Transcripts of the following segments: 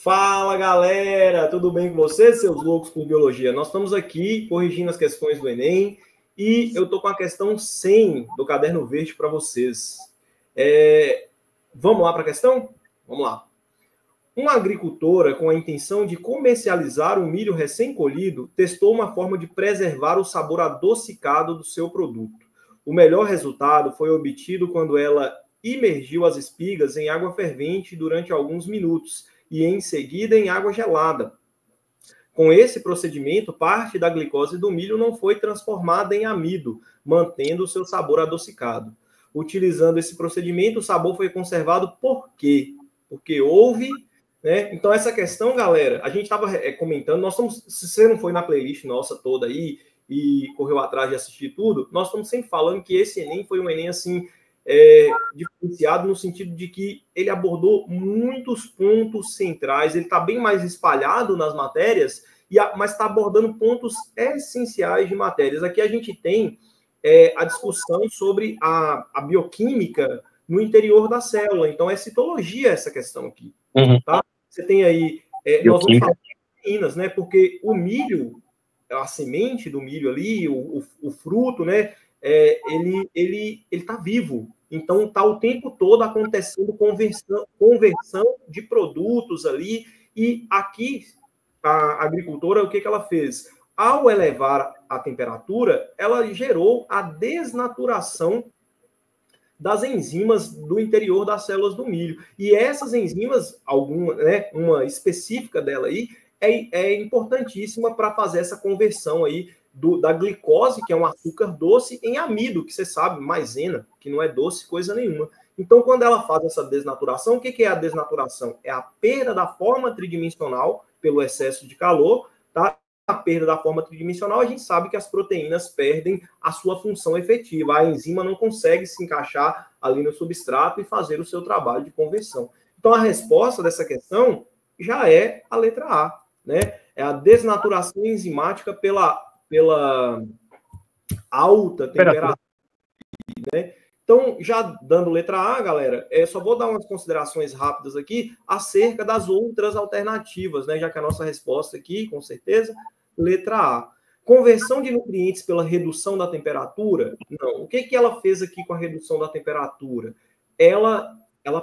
Fala, galera! Tudo bem com vocês, seus loucos por biologia? Nós estamos aqui corrigindo as questões do Enem e eu estou com a questão 100 do Caderno Verde para vocês. Vamos lá para a questão? Vamos lá. Uma agricultora, com a intenção de comercializar o milho recém-colhido, testou uma forma de preservar o sabor adocicado do seu produto. O melhor resultado foi obtido quando ela imergiu as espigas em água fervente durante alguns minutos e, em seguida, em água gelada. Com esse procedimento, parte da glicose do milho não foi transformada em amido, mantendo o seu sabor adocicado. Utilizando esse procedimento, o sabor foi conservado por quê? Porque houve... Então, essa questão, galera, a gente estava comentando, se você não foi na playlist nossa toda aí e correu atrás de assistir tudo, nós estamos sempre falando que esse Enem foi um Enem, assim, diferenciado no sentido de que ele abordou muitos pontos centrais, ele está bem mais espalhado nas matérias, mas está abordando pontos essenciais de matérias. Aqui a gente tem a discussão sobre a bioquímica no interior da célula, então é citologia essa questão aqui. Tá? Você tem aí, nós vamos falar de proteínas, né? Porque o milho, a semente do milho ali, o fruto, né? Ele está vivo. Então, está o tempo todo acontecendo conversão de produtos ali. E aqui, a agricultora, o que ela fez? Ao elevar a temperatura, ela gerou a desnaturação das enzimas do interior das células do milho. E essas enzimas, uma específica dela aí, é importantíssima para fazer essa conversão aí da glicose, que é um açúcar doce, em amido, que você sabe, maisena, que não é doce, coisa nenhuma. Então, quando ela faz essa desnaturação, o que é a desnaturação? É a perda da forma tridimensional pelo excesso de calor, tá? A perda da forma tridimensional, a gente sabe que as proteínas perdem a sua função efetiva. A enzima não consegue se encaixar ali no substrato e fazer o seu trabalho de conversão. Então, a resposta dessa questão já é a letra A, né? É a desnaturação enzimática pela alta temperatura, né? Então, já dando letra A, galera, só vou dar umas considerações rápidas aqui acerca das outras alternativas, né? Já que a nossa resposta aqui, com certeza, letra A. Conversão de nutrientes pela redução da temperatura? Não. O que ela fez aqui com a redução da temperatura? Ela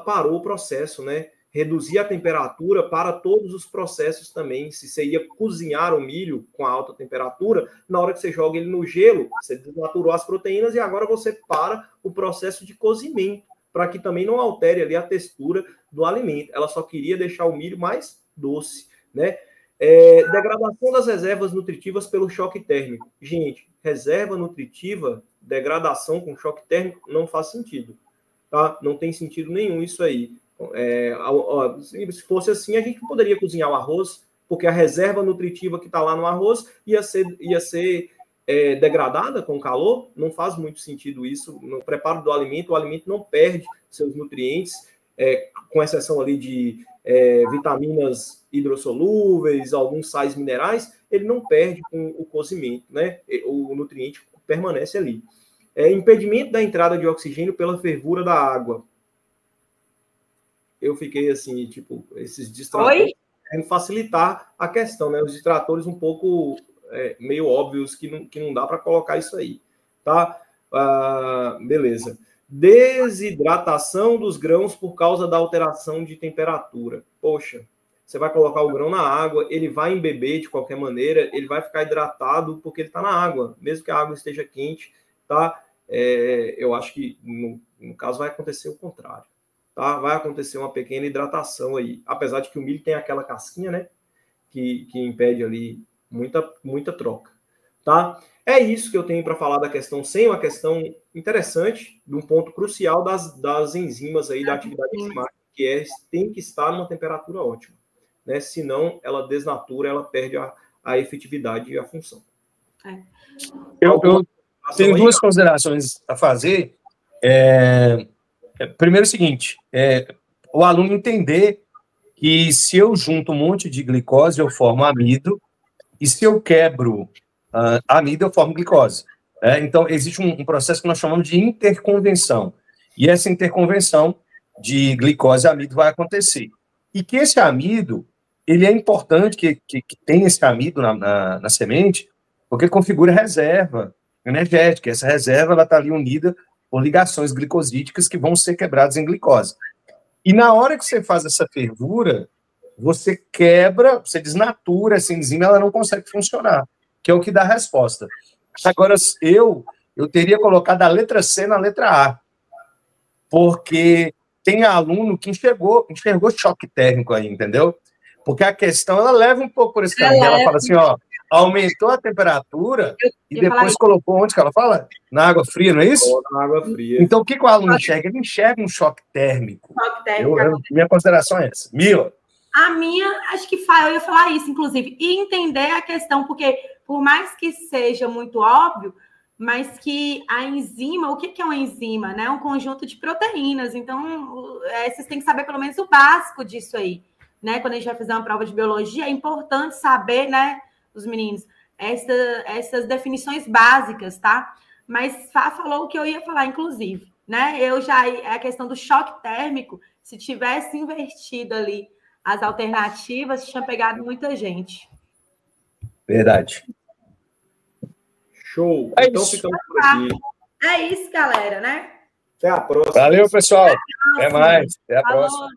parou o processo, né? Reduzir a temperatura para todos os processos também. Se você ia cozinhar o milho com alta temperatura, na hora que você joga ele no gelo, você desnaturou as proteínas e agora você para o processo de cozimento, para que também não altere ali a textura do alimento. Ela só queria deixar o milho mais doce, né? Degradação das reservas nutritivas pelo choque térmico. Gente, reserva nutritiva, degradação com choque térmico, não faz sentido, tá? Não tem sentido nenhum isso aí. Se fosse assim, a gente não poderia cozinhar o arroz, porque a reserva nutritiva que está lá no arroz ia ser degradada com calor. Não faz muito sentido isso. No preparo do alimento, o alimento não perde seus nutrientes, com exceção ali de vitaminas hidrossolúveis, alguns sais minerais, ele não perde com o cozimento, né? O nutriente permanece ali. Impedimento da entrada de oxigênio pela fervura da água. Eu fiquei assim, tipo, esses distratores querem facilitar a questão, né? Os distratores um pouco meio óbvios que não dá para colocar isso aí, tá? Beleza. Desidratação dos grãos por causa da alteração de temperatura. Poxa, você vai colocar o grão na água, ele vai embeber de qualquer maneira, ele vai ficar hidratado porque ele está na água, mesmo que a água esteja quente, tá? Eu acho que, no caso, vai acontecer o contrário, tá? Vai acontecer uma pequena hidratação aí, apesar de que o milho tem aquela casquinha, né? Que impede ali muita troca, tá? É isso que eu tenho para falar da questão 100, uma questão interessante, de um ponto crucial das enzimas aí da atividade enzimática, que tem que estar numa temperatura ótima, né? Senão ela desnatura, ela perde a efetividade e a função. Eu tenho duas considerações a fazer. Primeiro, o seguinte, o aluno entender que se eu junto um monte de glicose, eu formo amido, e se eu quebro amido, eu formo glicose. Então, existe um processo que nós chamamos de interconvenção. E essa interconvenção de glicose e amido vai acontecer. E que esse amido, ele é importante que tenha esse amido na semente, porque configura reserva energética. Essa reserva está ali unida por ligações glicosídicas que vão ser quebradas em glicose. E na hora que você faz essa fervura, você quebra, você desnatura essa enzima, ela não consegue funcionar, que é o que dá a resposta. Agora, eu teria colocado a letra C na letra A, porque tem aluno que enxergou choque térmico aí, entendeu? Porque a questão, ela leva um pouco por esse caminho. Ela fala assim, ó, aumentou a temperatura e depois colocou onde que ela fala? Na água fria, não é isso? Na água fria. Então, o que o aluno enxerga? Ele enxerga um choque térmico. Minha consideração é essa. Mila? A minha, acho que eu ia falar isso, inclusive, e entender a questão, porque por mais que seja muito óbvio, mas que a enzima, o que é uma enzima? Né? Um conjunto de proteínas. Então, vocês têm que saber pelo menos o básico disso aí. Né? Quando a gente vai fazer uma prova de biologia, é importante saber, né, os meninos, essas definições básicas, tá? Mas Fá falou o que eu ia falar, inclusive. Né? A questão do choque térmico, se tivesse invertido ali as alternativas, tinha pegado muita gente. Verdade. Show. Então ficamos por aqui. É isso, galera, né? Até a próxima. Valeu, pessoal. Até mais. Até a próxima.